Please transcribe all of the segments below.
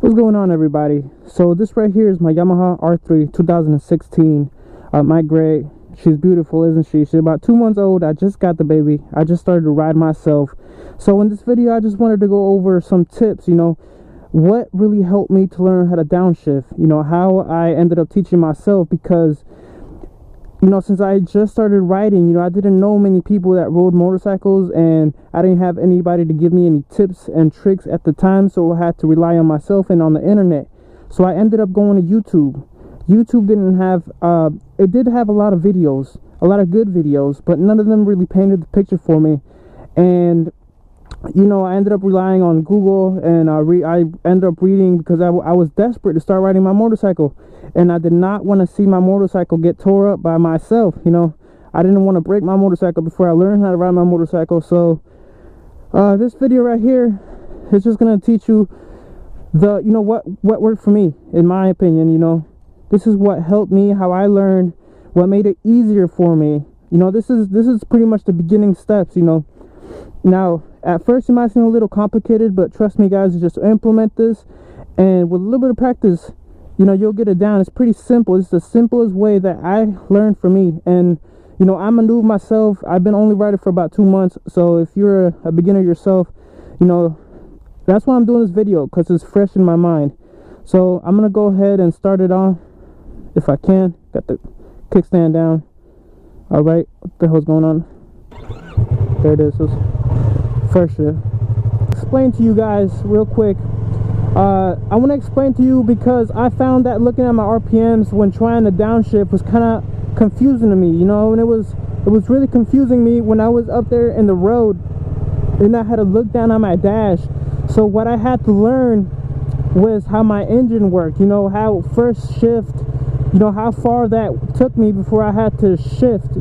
What's going on, everybody? So this right here is my Yamaha R3 2016. My gray. She's beautiful, isn't she? She's about 2 months old. I just got the baby. I just started to ride myself. So in this video, I just wanted to go over some tips, what really helped me to learn how to downshift, how I ended up teaching myself, because since I just started riding, I didn't know many people that rode motorcycles, and I didn't have anybody to give me any tips and tricks at the time, so I had to rely on myself and on the internet. So I ended up going to YouTube. YouTube didn't have, it did have a lot of videos, a lot of good videos, but none of them really painted the picture for me. And I ended up relying on Google, and I ended up reading because I was desperate to start riding my motorcycle, and I did not want to see my motorcycle get tore up by myself. I didn't want to break my motorcycle before I learned how to ride my motorcycle. So this video right here is just going to teach you what worked for me, in my opinion. This is what helped me, how I learned, what made it easier for me. This is pretty much the beginning steps. Now, at first it might seem a little complicated, but trust me, guys, just implement this, and with a little bit of practice, you'll get it down. It's pretty simple. It's the simplest way that I learned for me. And I'm a noob myself. I've been only riding for about 2 months, so if you're a beginner yourself, that's why I'm doing this video, because it's fresh in my mind. So I'm gonna go ahead and start it on, if I can. Got the kickstand down. All right, what the hell's going on? There it is. First shift. Explain to you guys real quick. I want to explain to you because I found that looking at my RPMs when trying to downshift was kind of confusing to me, and it was really confusing me when I was up there in the road and I had to look down on my dash. So what I had to learn was how my engine worked, how first shift, how far that took me before I had to shift.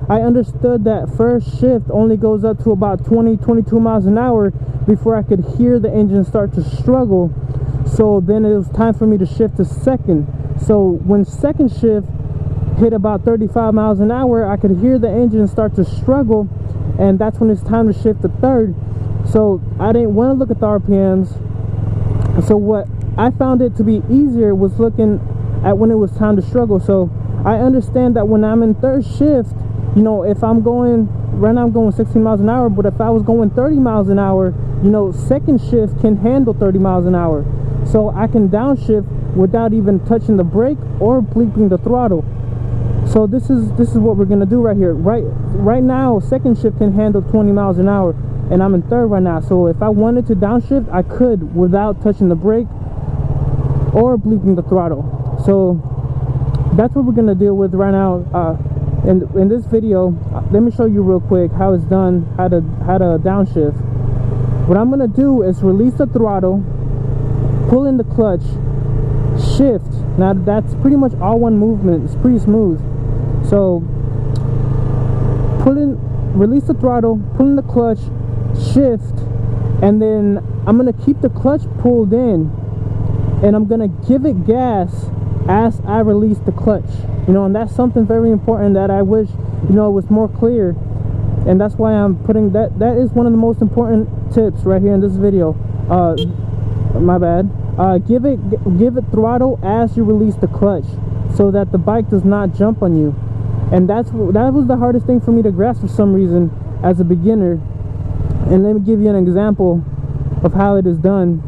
I understood that first shift only goes up to about 22 miles an hour before I could hear the engine start to struggle. So then it was time for me to shift to second. So when second shift hit about 35 miles an hour, I could hear the engine start to struggle, and that's when it's time to shift to third. So I didn't want to look at the RPMs. So what I found it to be easier was looking at when it was time to struggle. So I understand that when I'm in third shift, if I'm going, right now I'm going 16 miles an hour, but if I was going 30 miles an hour, second shift can handle 30 miles an hour. So I can downshift without even touching the brake or bleeping the throttle. So this is what we're gonna do right here. Right now, second shift can handle 20 miles an hour, and I'm in third right now. So if I wanted to downshift, I could without touching the brake or bleeping the throttle. So that's what we're gonna deal with right now. In this video, let me show you real quick how it's done, how to downshift. What I'm gonna do is release the throttle, pull in the clutch, shift. Now that's pretty much all one movement. It's pretty smooth. So release the throttle, pull in the clutch, shift, and then I'm gonna keep the clutch pulled in, and I'm gonna give it gas as I release the clutch. And that's something very important that I wish was more clear, and that's why I'm putting that is one of the most important tips right here in this video. My bad. Give it throttle as you release the clutch, so that the bike does not jump on you. And that was the hardest thing for me to grasp for some reason as a beginner. And let me give you an example of how it is done.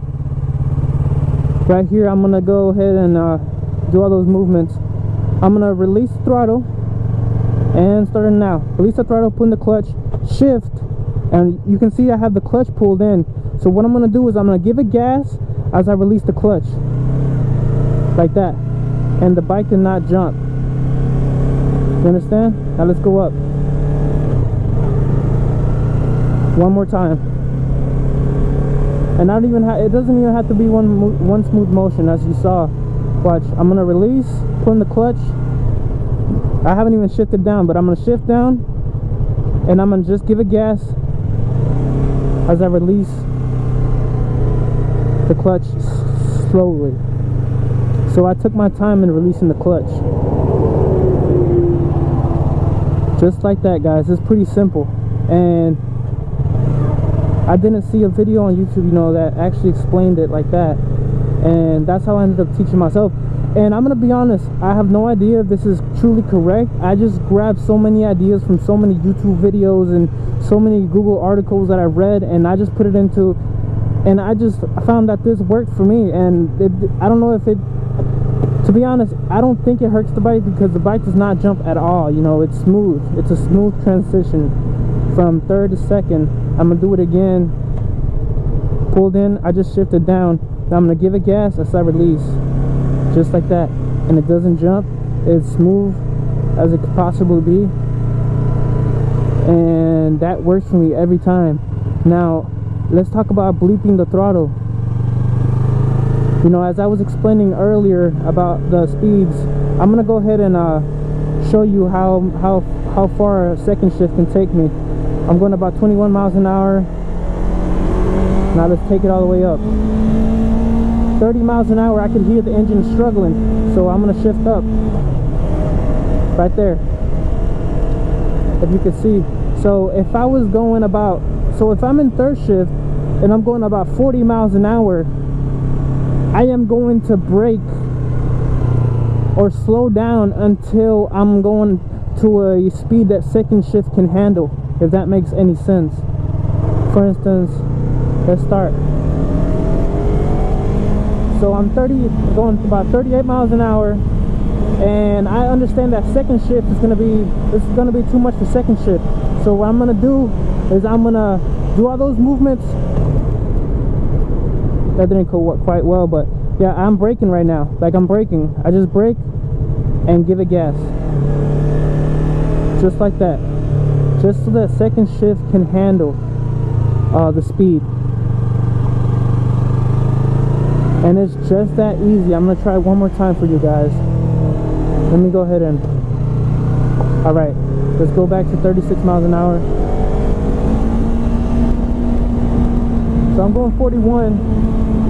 Right here, I'm gonna go ahead and do all those movements. I'm gonna release the throttle and start it now. Release the throttle, put in the clutch, shift, and you can see I have the clutch pulled in. So what I'm gonna do is I'm gonna give it gas as I release the clutch, like that, and the bike did not jump. You understand? Now let's go up. One more time. And it doesn't even have to be one smooth motion, as you saw. Watch, I'm gonna release, put in the clutch. I haven't even shifted down, but I'm gonna shift down, and I'm gonna just give it gas as I release the clutch slowly. So I took my time in releasing the clutch. Just like that, guys. It's pretty simple. And I didn't see a video on YouTube, that actually explained it like that. and that's how I ended up teaching myself. And I'm gonna be honest, I have no idea if this is truly correct. I just grabbed so many ideas from so many YouTube videos and so many Google articles that I read, and I just put it into, and I just found that this worked for me. And I don't know if it, to be honest, I don't think it hurts the bike, because the bike does not jump at all. You know, it's smooth. It's a smooth transition from third to second. I'm gonna do it again. Pulled in, I just shifted down. Now I'm gonna give it gas as I release, just like that, and it doesn't jump. It's smooth as it could possibly be, and that works for me every time. Now let's talk about bleeping the throttle. You know, as I was explaining earlier about the speeds, I'm gonna go ahead and show you how far a second shift can take me. I'm going about 21 miles an hour. Now let's take it all the way up. 30 miles an hour, I can hear the engine struggling, so I'm gonna shift up right there, if you can see. So if I was going about, so if I'm in third shift and I'm going about 40 miles an hour, I am going to brake or slow down until I'm going to a speed that second shift can handle, if that makes any sense. For instance, let's start. So I'm going about 38 miles an hour, and I understand that second shift is gonna be too much for second shift. So what I'm gonna do is I'm gonna do all those movements. That didn't go quite well, but yeah, I'm braking right now. Like, I'm braking. I just brake and give it gas, just like that, just so that second shift can handle the speed. And it's just that easy. I'm gonna try one more time for you guys. Let me go ahead and, all right, let's go back to 36 miles an hour. So I'm going 41,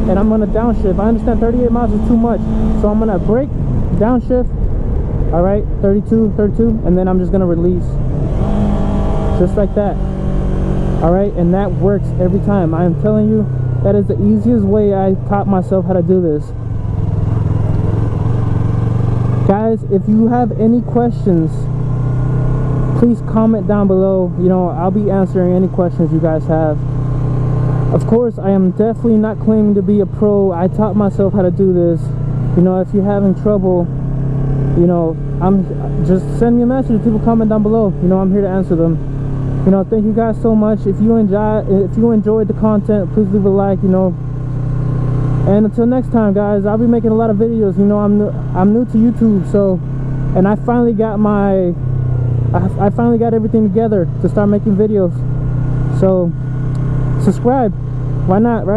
and I'm gonna downshift. I understand 38 miles is too much, so I'm gonna brake, downshift. All right, 32, and then I'm just gonna release, just like that. All right, and that works every time. I am telling you, that is the easiest way I taught myself how to do this. Guys, if you have any questions, please comment down below. You know, I'll be answering any questions you guys have. Of course, I am definitely not claiming to be a pro. I taught myself how to do this. You know, if you're having trouble, you know, just send me a message. People comment down below. You know, I'm here to answer them. You know, thank you guys so much. If you enjoyed the content, please leave a like. You know, and until next time, guys, I'll be making a lot of videos. You know, I'm new to YouTube, so, and I finally got everything together to start making videos. So subscribe, why not, right?